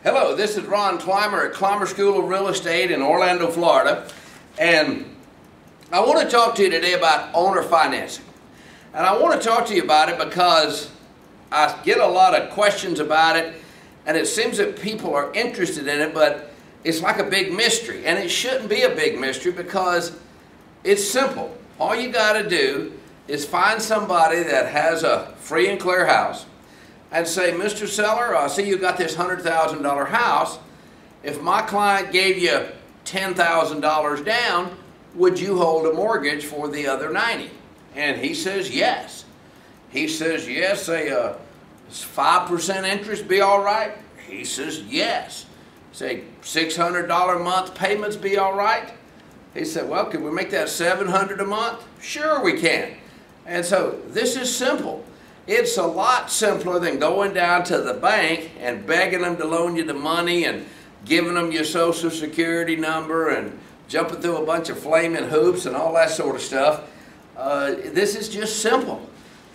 Hello, this is Ron Climer at Climer School of Real Estate in Orlando, Florida. And I want to talk to you today about owner financing. And I want to talk to you about it because I get a lot of questions about it, and it seems that people are interested in it, but it's like a big mystery. And it shouldn't be a big mystery because it's simple. All you got to do is find somebody that has a free and clear house and say, Mr. Seller, I see you got this $100,000 house. If my client gave you $10,000 down, would you hold a mortgage for the other 90? And he says yes. He says yes. Say 5% interest be all right? He says yes. Say $600 a month payments be all right? He said, well, can we make that $700 a month? Sure we can. And so this is simple. It's a lot simpler than going down to the bank and begging them to loan you the money and giving them your social security number and jumping through a bunch of flaming hoops and all that sort of stuff. This is just simple.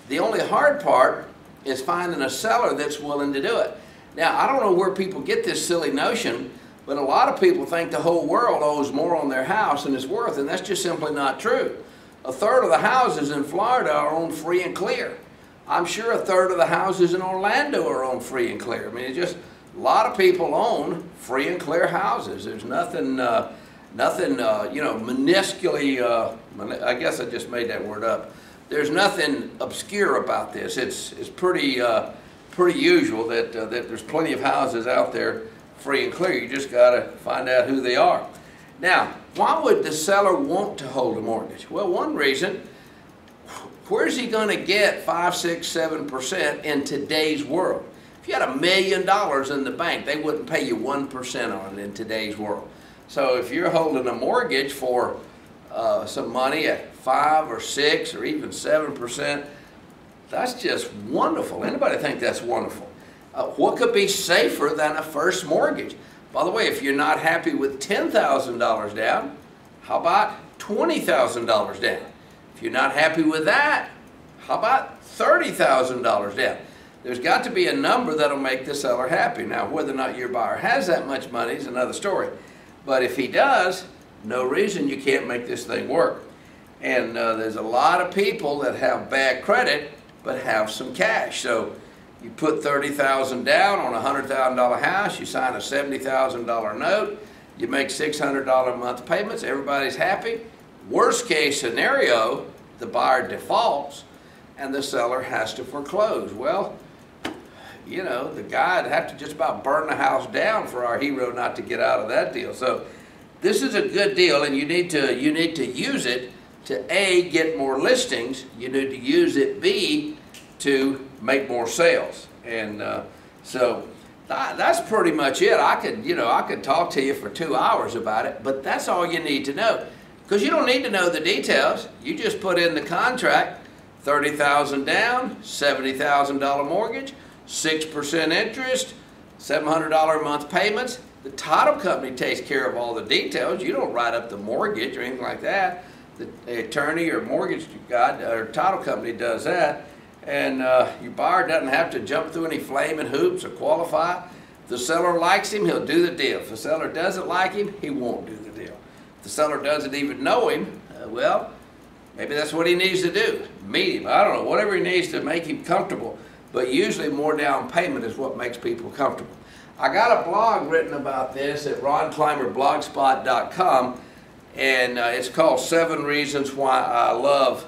The only hard part is finding a seller that's willing to do it. Now, I don't know where people get this silly notion, but a lot of people think the whole world owes more on their house than it's worth, and that's just simply not true. A third of the houses in Florida are owned free and clear. I'm sure a third of the houses in Orlando are owned free and clear. I mean, it's just a lot of people own free and clear houses. There's nothing, minusculely, I guess I just made that word up. There's nothing obscure about this. It's pretty usual that there's plenty of houses out there free and clear. You just got to find out who they are. Now, why would the seller want to hold a mortgage? Well, one reason, where's he going to get 5, 6, 7% in today's world? If you had $1 million in the bank, they wouldn't pay you 1% on it in today's world. So if you're holding a mortgage for some money at 5 or 6 or even 7%, that's just wonderful. Anybody think that's wonderful? What could be safer than a first mortgage? By the way, if you're not happy with $10,000 down, how about $20,000 down? If you're not happy with that, how about $30,000 down? There's got to be a number that'll make the seller happy. Now, whether or not your buyer has that much money is another story. But if he does, no reason you can't make this thing work. And there's a lot of people that have bad credit but have some cash. So you put $30,000 down on a $100,000 house, you sign a $70,000 note, you make $600 a month payments, everybody's happy. Worst case scenario, the buyer defaults and the seller has to foreclose. Well, you know, the guy'd have to just about burn the house down for our hero not to get out of that deal. So this is a good deal, and you need to use it to A, get more listings. You need to use it B, to make more sales. And so that's pretty much it. I could talk to you for 2 hours about it, but that's all you need to know. Because you don't need to know the details. You just put in the contract, $30,000 down, $70,000 mortgage, 6% interest, $700 a month payments. The title company takes care of all the details. You don't write up the mortgage or anything like that. The attorney or mortgage guy or title company does that. And your buyer doesn't have to jump through any flaming hoops or qualify. If the seller likes him, he'll do the deal. If the seller doesn't like him, he won't do the deal. If the seller doesn't even know him, well, maybe that's what he needs to do. Meet him. I don't know, whatever he needs to make him comfortable. But usually more down payment is what makes people comfortable. I got a blog written about this at ronclimerblogspot.com, and it's called 7 Reasons Why I Love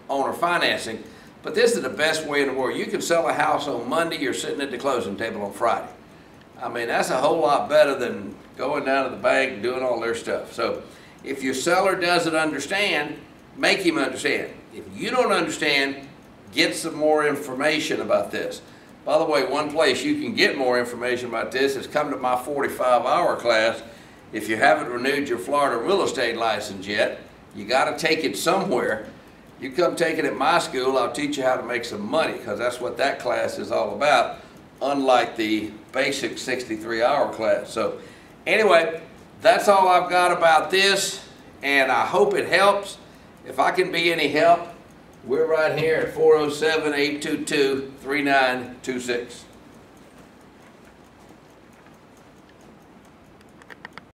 Owner Financing. But this is the best way in the world. You can sell a house on Monday, you're sitting at the closing table on Friday. I mean, that's a whole lot better than going down to the bank and doing all their stuff. So if your seller doesn't understand, make him understand. If you don't understand, get some more information about this. By the way, one place you can get more information about this is come to my 45-hour class. If you haven't renewed your Florida real estate license yet, you got to take it somewhere. You come take it at my school, I'll teach you how to make some money, because that's what that class is all about, unlike the basic 63-hour class. So anyway, that's all I've got about this, and I hope it helps. If I can be any help, we're right here at 407-822-3926.